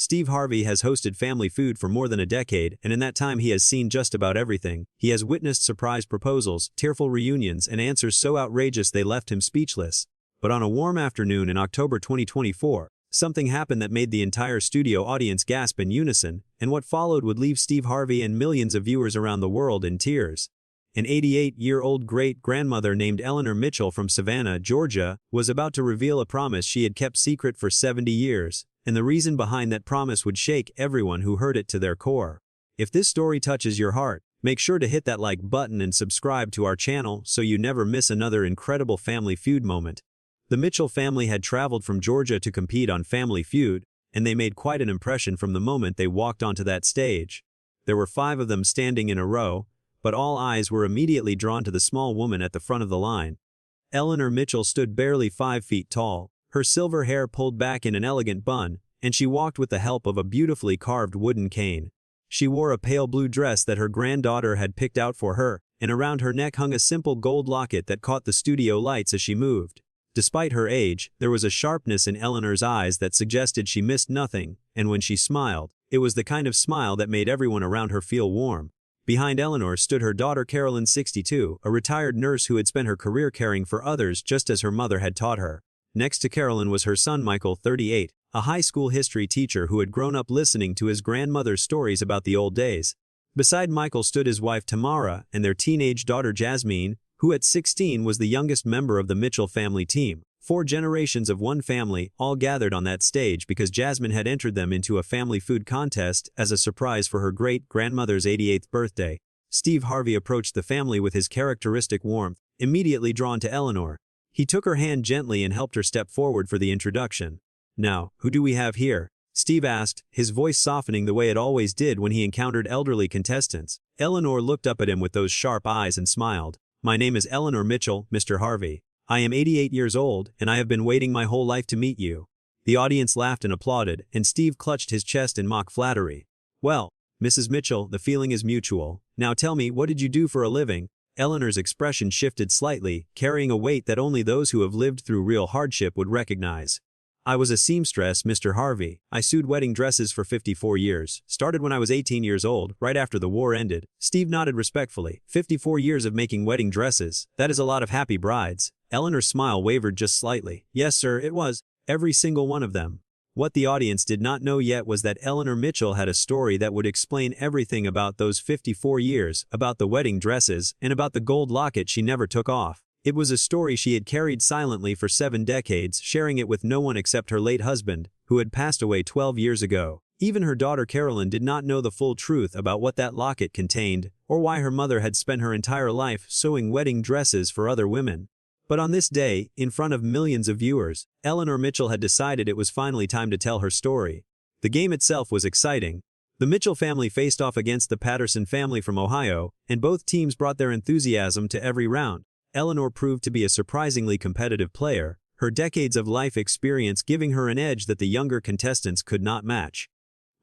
Steve Harvey has hosted Family Feud for more than a decade, and in that time he has seen just about everything. He has witnessed surprise proposals, tearful reunions, and answers so outrageous they left him speechless. But on a warm afternoon in October 2024, something happened that made the entire studio audience gasp in unison, and what followed would leave Steve Harvey and millions of viewers around the world in tears. An 88-year-old great-grandmother named Eleanor Mitchell from Savannah, Georgia, was about to reveal a promise she had kept secret for 70 years, and the reason behind that promise would shake everyone who heard it to their core. If this story touches your heart, make sure to hit that like button and subscribe to our channel so you never miss another incredible Family Feud moment. The Mitchell family had traveled from Georgia to compete on Family Feud, and they made quite an impression from the moment they walked onto that stage. There were 5 of them standing in a row, but all eyes were immediately drawn to the small woman at the front of the line. Eleanor Mitchell stood barely 5 feet tall, her silver hair pulled back in an elegant bun, and she walked with the help of a beautifully carved wooden cane. She wore a pale blue dress that her granddaughter had picked out for her, and around her neck hung a simple gold locket that caught the studio lights as she moved. Despite her age, there was a sharpness in Eleanor's eyes that suggested she missed nothing, and when she smiled, it was the kind of smile that made everyone around her feel warm. Behind Eleanor stood her daughter Carolyn, 62, a retired nurse who had spent her career caring for others just as her mother had taught her. Next to Carolyn was her son Michael, 38, a high school history teacher who had grown up listening to his grandmother's stories about the old days. Beside Michael stood his wife Tamara and their teenage daughter Jasmine, who at 16 was the youngest member of the Mitchell family team. 4 generations of one family all gathered on that stage because Jasmine had entered them into a Family Feud contest as a surprise for her great-grandmother's 88th birthday. Steve Harvey approached the family with his characteristic warmth, immediately drawn to Eleanor. He took her hand gently and helped her step forward for the introduction. "Now, who do we have here?" Steve asked, his voice softening the way it always did when he encountered elderly contestants. Eleanor looked up at him with those sharp eyes and smiled. "My name is Eleanor Mitchell, Mr. Harvey. I am 88 years old, and I have been waiting my whole life to meet you." The audience laughed and applauded, and Steve clutched his chest in mock flattery. "Well, Mrs. Mitchell, the feeling is mutual. Now tell me, what did you do for a living?" Eleanor's expression shifted slightly, carrying a weight that only those who have lived through real hardship would recognize. "I was a seamstress, Mr. Harvey. I sewed wedding dresses for 54 years. Started when I was 18 years old, right after the war ended." Steve nodded respectfully. 54 years of making wedding dresses. That is a lot of happy brides. Eleanor's smile wavered just slightly. "Yes, sir, it was. Every single one of them." What the audience did not know yet was that Eleanor Mitchell had a story that would explain everything about those 54 years, about the wedding dresses, and about the gold locket she never took off. It was a story she had carried silently for 7 decades, sharing it with no one except her late husband, who had passed away 12 years ago. Even her daughter Carolyn did not know the full truth about what that locket contained, or why her mother had spent her entire life sewing wedding dresses for other women. But on this day, in front of millions of viewers, Eleanor Mitchell had decided it was finally time to tell her story. The game itself was exciting. The Mitchell family faced off against the Patterson family from Ohio, and both teams brought their enthusiasm to every round. Eleanor proved to be a surprisingly competitive player, her decades of life experience giving her an edge that the younger contestants could not match.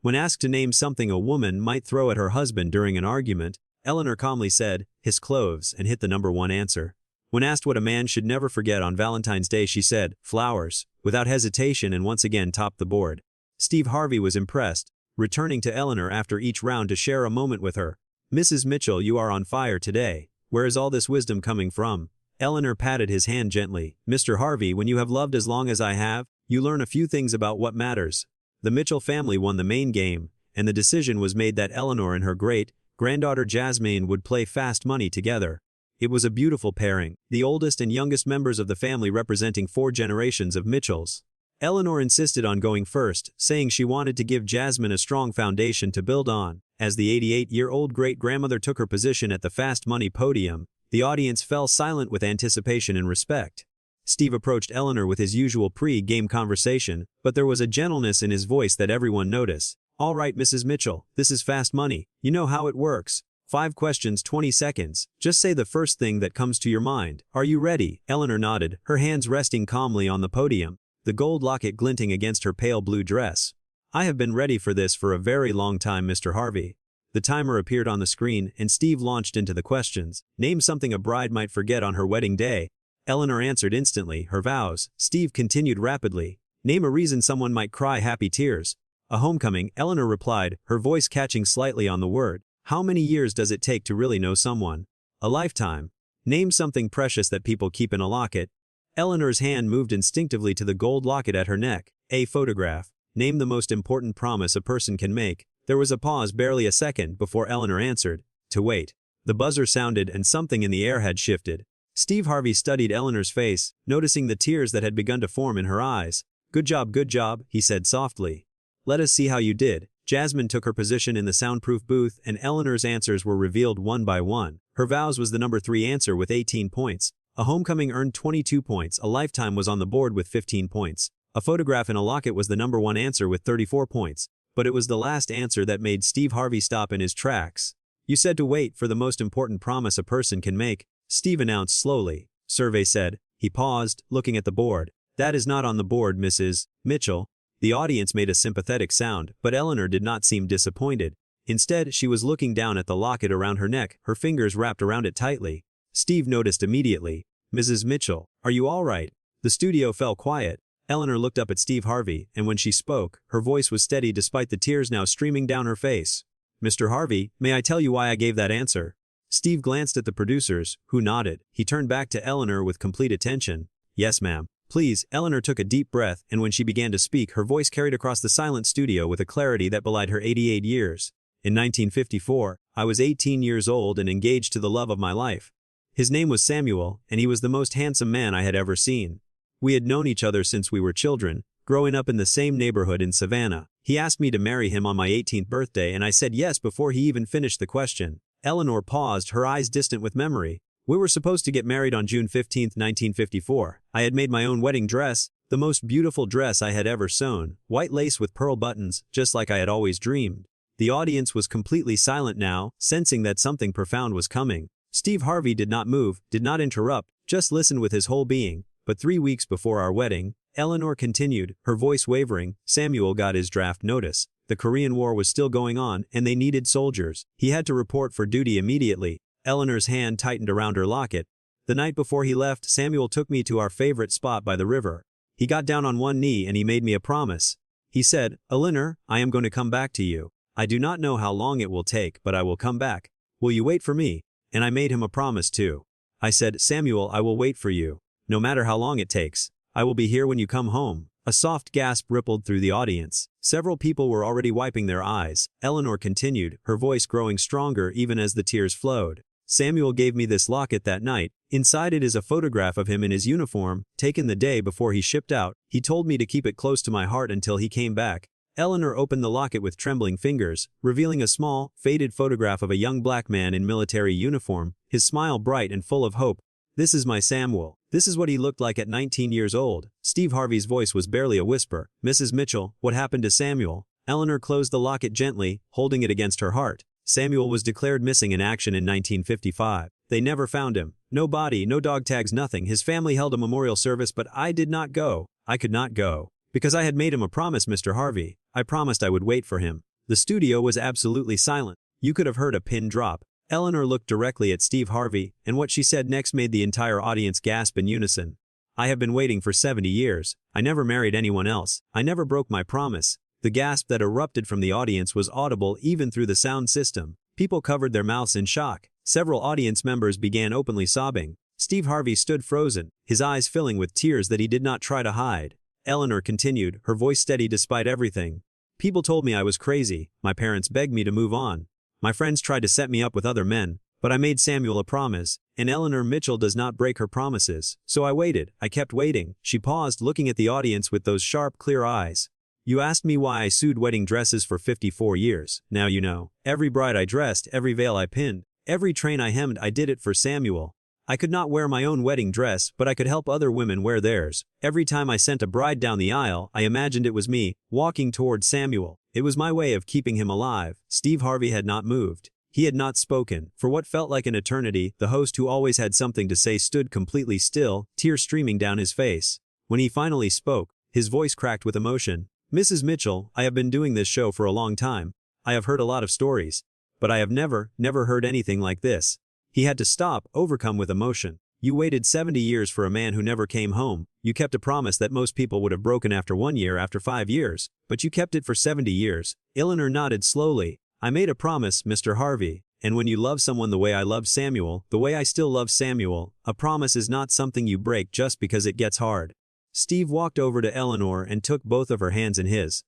When asked to name something a woman might throw at her husband during an argument, Eleanor calmly said, "His clothes," and hit the number 1 answer. When asked what a man should never forget on Valentine's Day, she said, "Flowers," without hesitation, and once again topped the board. Steve Harvey was impressed, returning to Eleanor after each round to share a moment with her. "Mrs. Mitchell, you are on fire today. Where is all this wisdom coming from?" Eleanor patted his hand gently. "Mr. Harvey, when you have loved as long as I have, you learn a few things about what matters." The Mitchell family won the main game, and the decision was made that Eleanor and her great-granddaughter Jasmine would play fast money together. It was a beautiful pairing, the oldest and youngest members of the family representing 4 generations of Mitchells. Eleanor insisted on going first, saying she wanted to give Jasmine a strong foundation to build on. As the 88-year-old great-grandmother took her position at the Fast Money podium, the audience fell silent with anticipation and respect. Steve approached Eleanor with his usual pre-game conversation, but there was a gentleness in his voice that everyone noticed. "All right, Mrs. Mitchell, this is Fast Money. You know how it works. 5 questions, 20 seconds. Just say the first thing that comes to your mind. Are you ready?" Eleanor nodded, her hands resting calmly on the podium, the gold locket glinting against her pale blue dress. "I have been ready for this for a very long time, Mr. Harvey." The timer appeared on the screen, and Steve launched into the questions. "Name something a bride might forget on her wedding day." Eleanor answered instantly, her vows. Steve continued rapidly. "Name a reason someone might cry happy tears." A homecoming, Eleanor replied, her voice catching slightly on the word. How many years does it take to really know someone? A lifetime. Name something precious that people keep in a locket. Eleanor's hand moved instinctively to the gold locket at her neck. A photograph. Name the most important promise a person can make. There was a pause, barely a second, before Eleanor answered. To wait. The buzzer sounded and something in the air had shifted. Steve Harvey studied Eleanor's face, noticing the tears that had begun to form in her eyes. Good job, he said softly. Let us see how you did. Jasmine took her position in the soundproof booth and Eleanor's answers were revealed one by one. Her vows was the number 3 answer with 18 points. A homecoming earned 22 points, a lifetime was on the board with 15 points. A photograph in a locket was the number 1 answer with 34 points. But it was the last answer that made Steve Harvey stop in his tracks. You said to wait for the most important promise a person can make, Steve announced slowly. Survey said. He paused, looking at the board. That is not on the board, Mrs. Mitchell. The audience made a sympathetic sound, but Eleanor did not seem disappointed. Instead, she was looking down at the locket around her neck, her fingers wrapped around it tightly. Steve noticed immediately. Mrs. Mitchell, are you all right? The studio fell quiet. Eleanor looked up at Steve Harvey, and when she spoke, her voice was steady despite the tears now streaming down her face. Mr. Harvey, may I tell you why I gave that answer? Steve glanced at the producers, who nodded. He turned back to Eleanor with complete attention. Yes, ma'am. Please. Eleanor took a deep breath, and when she began to speak, her voice carried across the silent studio with a clarity that belied her 88 years. In 1954, I was 18 years old and engaged to the love of my life. His name was Samuel, and he was the most handsome man I had ever seen. We had known each other since we were children, growing up in the same neighborhood in Savannah. He asked me to marry him on my 18th birthday and I said yes before he even finished the question. Eleanor paused, her eyes distant with memory. We were supposed to get married on June 15, 1954. I had made my own wedding dress, the most beautiful dress I had ever sewn, white lace with pearl buttons, just like I had always dreamed. The audience was completely silent now, sensing that something profound was coming. Steve Harvey did not move, did not interrupt, just listened with his whole being. But 3 weeks before our wedding, Eleanor continued, her voice wavering, Samuel got his draft notice. The Korean War was still going on, and they needed soldiers. He had to report for duty immediately. Eleanor's hand tightened around her locket. The night before he left, Samuel took me to our favorite spot by the river. He got down on one knee and he made me a promise. He said, Eleanor, I am going to come back to you. I do not know how long it will take, but I will come back. Will you wait for me? And I made him a promise too. I said, Samuel, I will wait for you. No matter how long it takes. I will be here when you come home. A soft gasp rippled through the audience. Several people were already wiping their eyes. Eleanor continued, her voice growing stronger even as the tears flowed. Samuel gave me this locket that night. Inside it is a photograph of him in his uniform, taken the day before he shipped out. He told me to keep it close to my heart until he came back. Eleanor opened the locket with trembling fingers, revealing a small, faded photograph of a young black man in military uniform, his smile bright and full of hope. This is my Samuel. This is what he looked like at 19 years old. Steve Harvey's voice was barely a whisper. Mrs. Mitchell, what happened to Samuel? Eleanor closed the locket gently, holding it against her heart. Samuel was declared missing in action in 1955. They never found him. No body, no dog tags, nothing. His family held a memorial service, but I did not go. I could not go. Because I had made him a promise, Mr. Harvey. I promised I would wait for him. The studio was absolutely silent. You could have heard a pin drop. Eleanor looked directly at Steve Harvey, and what she said next made the entire audience gasp in unison. I have been waiting for 70 years. I never married anyone else. I never broke my promise. The gasp that erupted from the audience was audible even through the sound system. People covered their mouths in shock. Several audience members began openly sobbing. Steve Harvey stood frozen, his eyes filling with tears that he did not try to hide. Eleanor continued, her voice steady despite everything. People told me I was crazy. My parents begged me to move on. My friends tried to set me up with other men, but I made Samuel a promise, and Eleanor Mitchell does not break her promises. So I waited. I kept waiting. She paused, looking at the audience with those sharp, clear eyes. You asked me why I sewed wedding dresses for 54 years. Now you know. Every bride I dressed, every veil I pinned, every train I hemmed, I did it for Samuel. I could not wear my own wedding dress, but I could help other women wear theirs. Every time I sent a bride down the aisle, I imagined it was me, walking toward Samuel. It was my way of keeping him alive. Steve Harvey had not moved. He had not spoken. For what felt like an eternity, the host who always had something to say stood completely still, tears streaming down his face. When he finally spoke, his voice cracked with emotion. Mrs. Mitchell, I have been doing this show for a long time. I have heard a lot of stories. But I have never heard anything like this. He had to stop, overcome with emotion. You waited 70 years for a man who never came home. You kept a promise that most people would have broken after 1 year, after 5 years, but you kept it for 70 years. Eleanor nodded slowly. I made a promise, Mr. Harvey. And when you love someone the way I loved Samuel, the way I still love Samuel, a promise is not something you break just because it gets hard. Steve walked over to Eleanor and took both of her hands in his.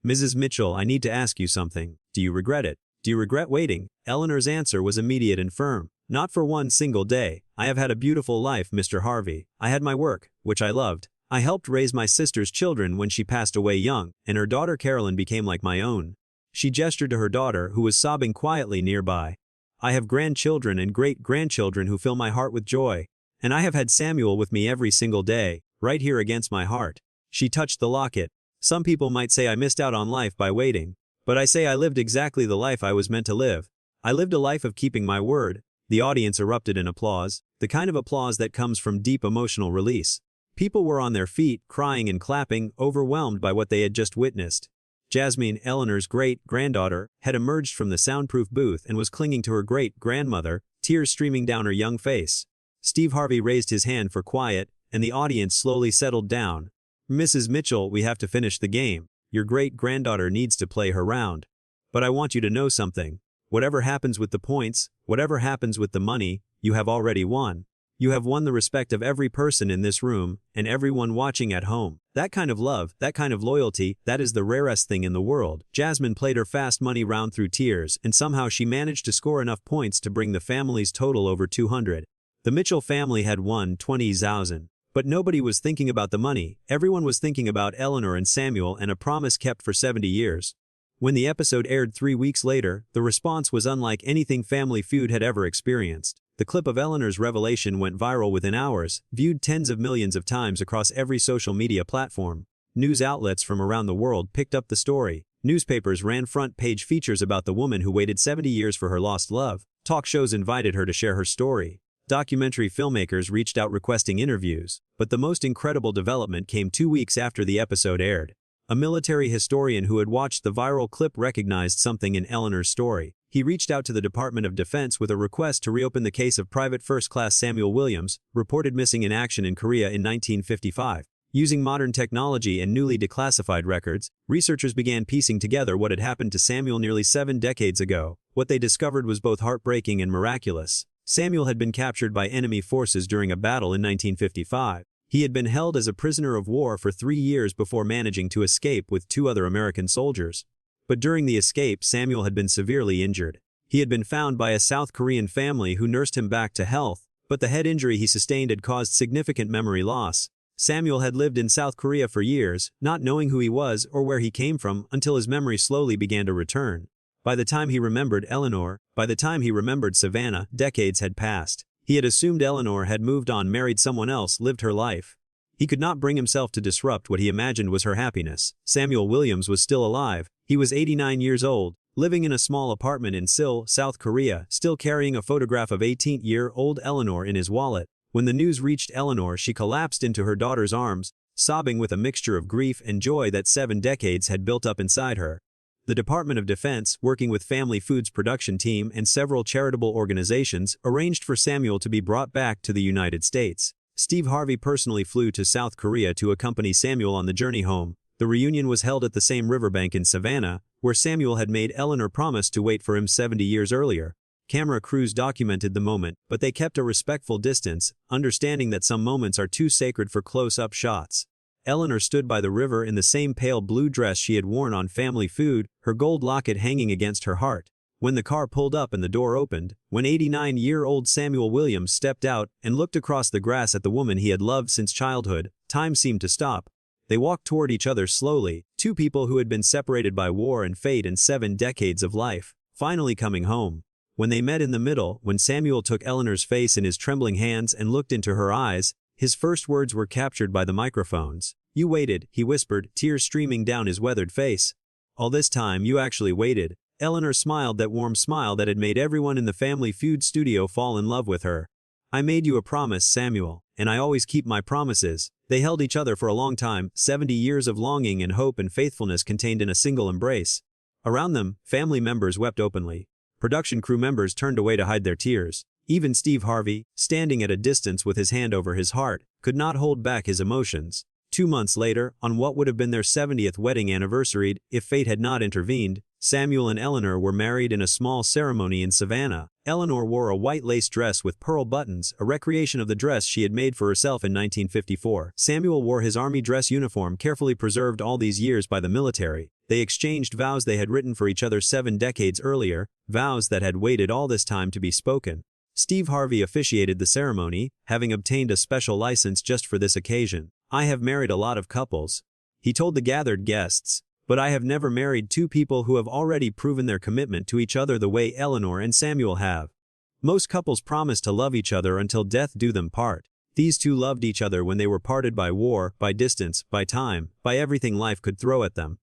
Mrs. Mitchell, I need to ask you something. Do you regret it? Do you regret waiting? Eleanor's answer was immediate and firm. Not for one single day. I have had a beautiful life, Mr. Harvey. I had my work, which I loved. I helped raise my sister's children when she passed away young, and her daughter Carolyn became like my own. She gestured to her daughter, who was sobbing quietly nearby. I have grandchildren and great-grandchildren who fill my heart with joy. And I have had Samuel with me every single day, right here against my heart. She touched the locket. Some people might say I missed out on life by waiting. But I say I lived exactly the life I was meant to live. I lived a life of keeping my word. The audience erupted in applause, the kind of applause that comes from deep emotional release. People were on their feet, crying and clapping, overwhelmed by what they had just witnessed. Jasmine, Eleanor's great-granddaughter, had emerged from the soundproof booth and was clinging to her great-grandmother, tears streaming down her young face. Steve Harvey raised his hand for quiet, and the audience slowly settled down. Mrs. Mitchell, we have to finish the game. Your great-granddaughter needs to play her round. But I want you to know something. Whatever happens with the points, whatever happens with the money, you have already won. You have won the respect of every person in this room, and everyone watching at home. That kind of love, that kind of loyalty, that is the rarest thing in the world. Jasmine played her fast money round through tears, and somehow she managed to score enough points to bring the family's total over 200. The Mitchell family had won 20,000. But nobody was thinking about the money. Everyone was thinking about Eleanor and Samuel and a promise kept for 70 years. When the episode aired 3 weeks later, the response was unlike anything Family Feud had ever experienced. The clip of Eleanor's revelation went viral within hours, viewed tens of millions of times across every social media platform. News outlets from around the world picked up the story. Newspapers ran front-page features about the woman who waited 70 years for her lost love. Talk shows invited her to share her story. Documentary filmmakers reached out requesting interviews. But the most incredible development came 2 weeks after the episode aired. A military historian who had watched the viral clip recognized something in Eleanor's story. He reached out to the Department of Defense with a request to reopen the case of Private First Class Samuel Williams, reported missing in action in Korea in 1955. Using modern technology and newly declassified records, researchers began piecing together what had happened to Samuel nearly 7 decades ago. What they discovered was both heartbreaking and miraculous. Samuel had been captured by enemy forces during a battle in 1955. He had been held as a prisoner of war for 3 years before managing to escape with 2 other American soldiers. But during the escape, Samuel had been severely injured. He had been found by a South Korean family who nursed him back to health, but the head injury he sustained had caused significant memory loss. Samuel had lived in South Korea for years, not knowing who he was or where he came from until his memory slowly began to return. By the time he remembered Eleanor, by the time he remembered Savannah, decades had passed. He had assumed Eleanor had moved on, married someone else, lived her life. He could not bring himself to disrupt what he imagined was her happiness. Samuel Williams was still alive. He was 89 years old, living in a small apartment in Seoul, South Korea, still carrying a photograph of 18-year-old Eleanor in his wallet. When the news reached Eleanor, she collapsed into her daughter's arms, sobbing with a mixture of grief and joy that 7 decades had built up inside her. The Department of Defense, working with Family Feud's production team and several charitable organizations, arranged for Samuel to be brought back to the United States. Steve Harvey personally flew to South Korea to accompany Samuel on the journey home. The reunion was held at the same riverbank in Savannah, where Samuel had made Eleanor promise to wait for him 70 years earlier. Camera crews documented the moment, but they kept a respectful distance, understanding that some moments are too sacred for close-up shots. Eleanor stood by the river in the same pale blue dress she had worn on Family Feud, her gold locket hanging against her heart. When the car pulled up and the door opened, when 89-year-old Samuel Williams stepped out and looked across the grass at the woman he had loved since childhood, time seemed to stop. They walked toward each other slowly, 2 people who had been separated by war and fate and 7 decades of life, finally coming home. When they met in the middle, when Samuel took Eleanor's face in his trembling hands and looked into her eyes, his first words were captured by the microphones. You waited, he whispered, tears streaming down his weathered face. All this time you actually waited. Eleanor smiled that warm smile that had made everyone in the Family Feud studio fall in love with her. I made you a promise, Samuel, and I always keep my promises. They held each other for a long time, 70 years of longing and hope and faithfulness contained in a single embrace. Around them, family members wept openly. Production crew members turned away to hide their tears. Even Steve Harvey, standing at a distance with his hand over his heart, could not hold back his emotions. 2 months later, on what would have been their 70th wedding anniversary, if fate had not intervened, Samuel and Eleanor were married in a small ceremony in Savannah. Eleanor wore a white lace dress with pearl buttons, a recreation of the dress she had made for herself in 1954. Samuel wore his army dress uniform, carefully preserved all these years by the military. They exchanged vows they had written for each other 7 decades earlier, vows that had waited all this time to be spoken. Steve Harvey officiated the ceremony, having obtained a special license just for this occasion. "I have married a lot of couples," he told the gathered guests, "but I have never married two people who have already proven their commitment to each other the way Eleanor and Samuel have. Most couples promise to love each other until death do them part. These two loved each other when they were parted by war, by distance, by time, by everything life could throw at them.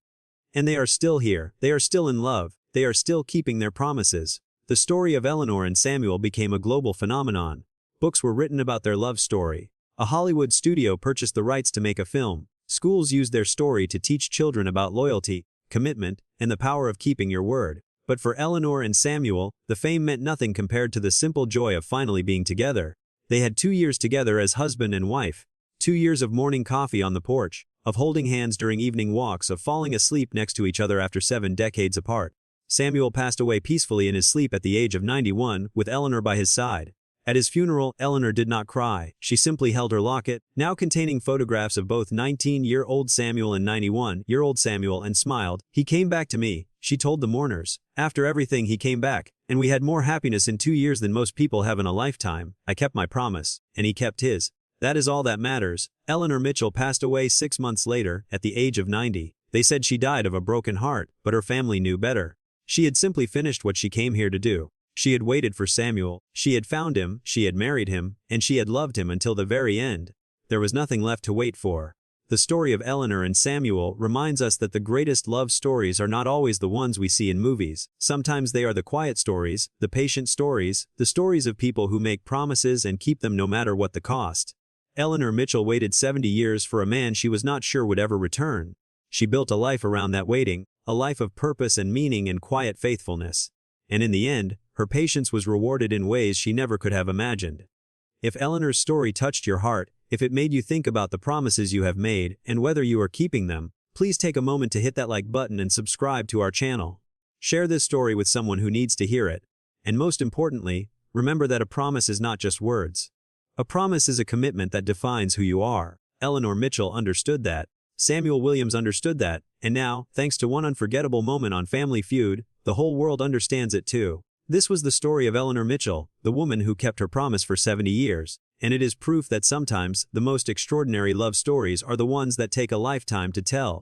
And they are still here, they are still in love, they are still keeping their promises." The story of Eleanor and Samuel became a global phenomenon. Books were written about their love story. A Hollywood studio purchased the rights to make a film. Schools used their story to teach children about loyalty, commitment, and the power of keeping your word. But for Eleanor and Samuel, the fame meant nothing compared to the simple joy of finally being together. They had 2 years together as husband and wife. 2 years of morning coffee on the porch, of holding hands during evening walks, of falling asleep next to each other after 7 decades apart. Samuel passed away peacefully in his sleep at the age of 91, with Eleanor by his side. At his funeral, Eleanor did not cry, she simply held her locket, now containing photographs of both 19-year-old Samuel and 91-year-old Samuel, and smiled. "He came back to me," she told the mourners. "After everything he came back, and we had more happiness in 2 years than most people have in a lifetime. I kept my promise, and he kept his. That is all that matters." Eleanor Mitchell passed away 6 months later, at the age of 90. They said she died of a broken heart, but her family knew better. She had simply finished what she came here to do. She had waited for Samuel, she had found him, she had married him, and she had loved him until the very end. There was nothing left to wait for. The story of Eleanor and Samuel reminds us that the greatest love stories are not always the ones we see in movies. Sometimes they are the quiet stories, the patient stories, the stories of people who make promises and keep them no matter what the cost. Eleanor Mitchell waited 70 years for a man she was not sure would ever return. She built a life around that waiting, a life of purpose and meaning and quiet faithfulness. And in the end, her patience was rewarded in ways she never could have imagined. If Eleanor's story touched your heart, if it made you think about the promises you have made and whether you are keeping them, please take a moment to hit that like button and subscribe to our channel. Share this story with someone who needs to hear it. And most importantly, remember that a promise is not just words. A promise is a commitment that defines who you are. Eleanor Mitchell understood that. Samuel Williams understood that, and now, thanks to one unforgettable moment on Family Feud, the whole world understands it too. This was the story of Eleanor Mitchell, the woman who kept her promise for 70 years, and it is proof that sometimes the most extraordinary love stories are the ones that take a lifetime to tell.